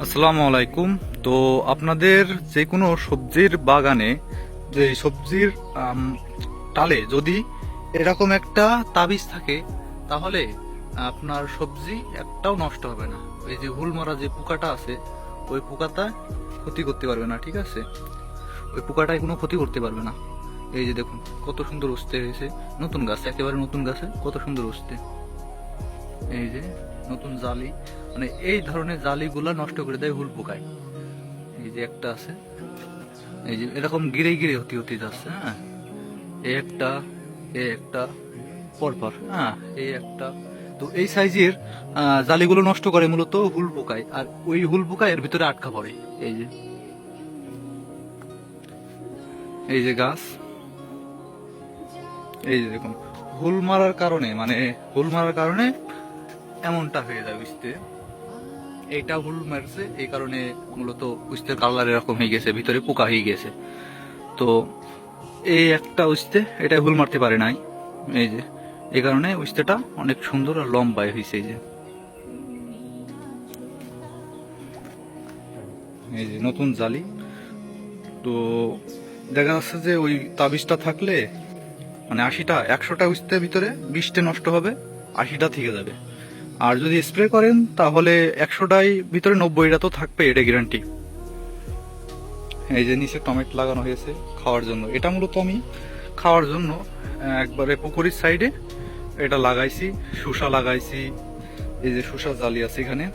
আসসালামু আলাইকুম। তো আপনাদের যে কোনো সবজির বাগানে যে সবজির টালে যদি এরকম একটা তাবিজ থাকে তাহলে আপনার সবজি একটাও নষ্ট হবে না। ওই যে হুল মারা যে পোকাটা আছে ওই পোকাটা ক্ষতি করতে পারবে না, ঠিক আছে? ওই পোকাটাই কোনো ক্ষতি করতে পারবে না। এই যে দেখুন কত সুন্দর উঠতে হয়েছে, নতুন গাছ, একেবারে নতুন গাছে কত সুন্দর উঠতে। এই যে নতুন জালি, মানে এই ধরনের জালিগুলা নষ্ট করে দেয় হুল পোকায়। এই যে একটা আছে, এই যে এরকম গিরে গিরে হতে হতে যাচ্ছে। হ্যাঁ, এই একটা, এই একটা, পরপর, হ্যাঁ, এই একটা। তো এই সাইজের জালিগুলো নষ্ট করে মূলত হুল পোকায়, আর ওই হুল পোকা এর ভিতরে আটকা পড়ে। এই যে, এই যে গাছ, এই যে দেখুন হুল মারার কারণে, মানে হুল মারার কারণে এমনটা হয়ে যায় বুঝতে। এইটা হুল মারছে এই কারণে মূলত উস্তের কালার এরকম হয়ে গেছে, ভিতরে পোকা হয়ে গেছে। তো এই একটা উস্তে এটা হুল মারতে পারে নাই, এই যে এই কারণে উস্তেটা অনেক সুন্দর আর লম্বায় হয়েছে। এই যে নতুন জালি। তো দেখা যাচ্ছে যে ওই তাবিজটা থাকলে মানে 80টা 100টা উস্তের ভিতরে 20টা নষ্ট হবে, 80টা থেকে যাবে। আর যদি স্প্রে করেন তাহলে 100টাই ভিতরে 90টা তো থাকবে, এটা গ্যারান্টি। এই যে নিচে টমেটো লাগানো হয়েছে খাওয়ার জন্য, এটা মূলত আমি খাওয়ার জন্য একবারে পুকুরের সাইডে এটা লাগাইছি। শসা লাগাইছি, এই যে শসা জালি আছে এখানে,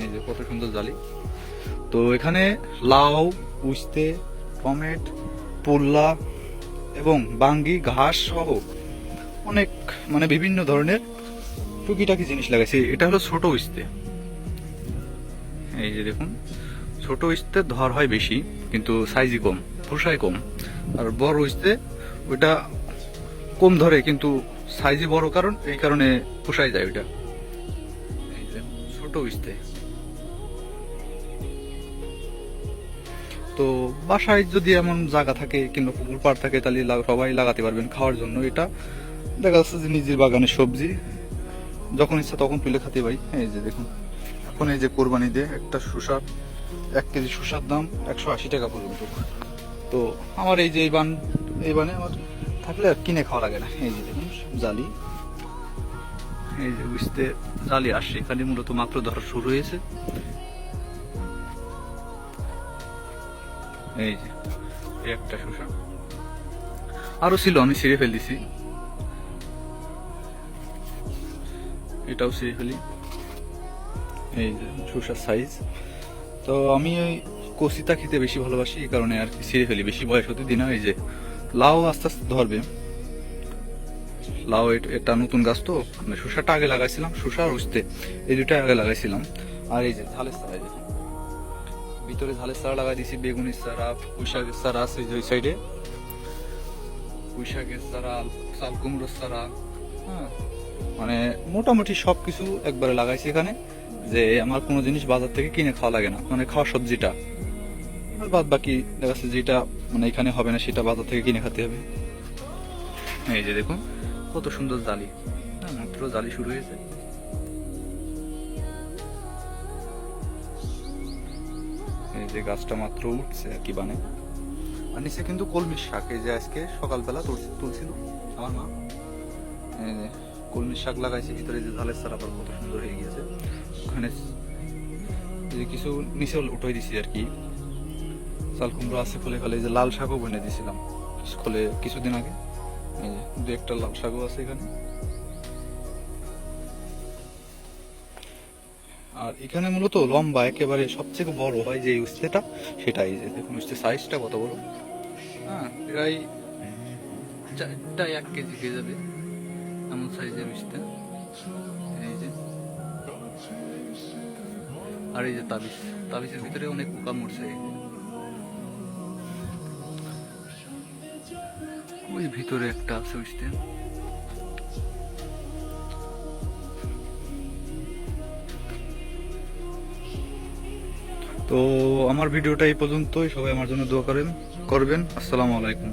এই যে কত সুন্দর জালি। তো এখানে লাউ, উস্তে, টমেট, পুল্লা এবং বাঙ্গি ঘাস সহ অনেক মানে বিভিন্ন ধরনের টুকিটাকি জিনিস লাগাইছি। এটা হলো ছোট উস্তে। এই যে দেখুন ছোট উস্তে ধর হয় বেশি কিন্তু সাইজই কম, খোসাই কম। আর বড় উস্তে ওইটা কম ধরে কিন্তু সাইজই বড়, কারণ এই কারণে খোসাই যায় ওইটা। এই যে ছোট উস্তে। তো বাসায় যদি এমন জায়গা থাকে কিংবা পুকুর পাড় থাকে তাহলে সবাই লাগাতে পারবেন খাওয়ার জন্য। এটা দেখা যাচ্ছে যে নিজের বাগানের সবজি যখন ইচ্ছা তখন তুলে খেতে পারি। এই যে দেখুন এখন এই যে কোরবানি দিয়ে একটা শসার 1 কেজি শসার দাম 180 টাকা পর্যন্ত। তো আমার এই যে এই বানে আমার থাকলে আর কিনে খাওয়া লাগে না। এই যে দেখুন জালি, এই যে বুঝতে জালি আসছে এখানে মূলত মাত্র ধরা শুরু হয়েছে। এই যে এই একটা শসা আরো ছিল, আমি ছিঁড়ে ফেলতেছি, এটাও ছিঁড়ে ফেলি। এই যে শসার সাইজ। তো আমি ওই কচিটা খেতে বেশি ভালোবাসি এই কারণে আর কি ছিঁড়ে ফেলি, বেশি বয়স হতে দিই না। এই যে লাউ আস্তে আস্তে ধরবে। লাউ এটা নতুন গাছ তো, মানে শসাটা আগে লাগাইছিলাম, শসা আর উস্তে এই দুটা আগে লাগাইছিলাম। আর এই যে ঝালের চারা, এই দেখুন ভিতরে ঝালের চারা লাগাই দিয়েছি, বেগুনের চারা, পুঁইশাকের চারা আছে ওই সাইডে, পুঁইশাকের চারা, চাল কুমড়োর চারা। হ্যাঁ, মানে মোটামুটি সবকিছু একবারে লাগাইছি এখানে, যে আমার কোনো জিনিস বাজার থেকে কিনে খাওয়া লাগে না, মানে খাওয়া সবজিটা। আর বাদ বাকি দেখা যাচ্ছে যেটা মানে এখানে হবে না সেটা বাজার থেকে কিনে খেতে হবে। এই যে দেখুন কত সুন্দর জালি, হ্যাঁ মাত্র জালি শুরু হয়েছে। এই যে গাছটা মাত্র উঠছে আর কি বানে। আর নিচে কিন্তু কলমির শাক, এই যে আজকে সকালবেলা তুলছিল আমার মা। এই যে কলমির শাক লাগাইছে, ভিতরে যে ঝালের চারা আবার কত সুন্দর হয়ে গিয়েছে। ওখানে যে কিছু নিচে উঠাই দিছি আর কি, চাল কুমড়ো আছে ফলে ফলে। এই যে লাল শাকও বনে দিয়েছিলাম খোলে কিছুদিন আগে, এই যে 2 একটা লাল শাকও আছে এখানে। আর এখানে মূলত লম্বা একেবারে সবচেয়ে বড় হয় যে উস্তেটা, সেটাই যে দেখুন উস্তে সাইজটা কত বড়। হ্যাঁ প্রায় 1 কেজি হয়ে যাবে এমন সাইজের উস্তে। এই যে, আর এই যে তাবিজের ভিতরে অনেক পোকা মরছে। ওই ভিতরে একটা আছে উস্তে। তো আমার ভিডিওটা এই পর্যন্তই, সবাই আমার জন্য দোয়া করবেন। আসসালামু আলাইকুম।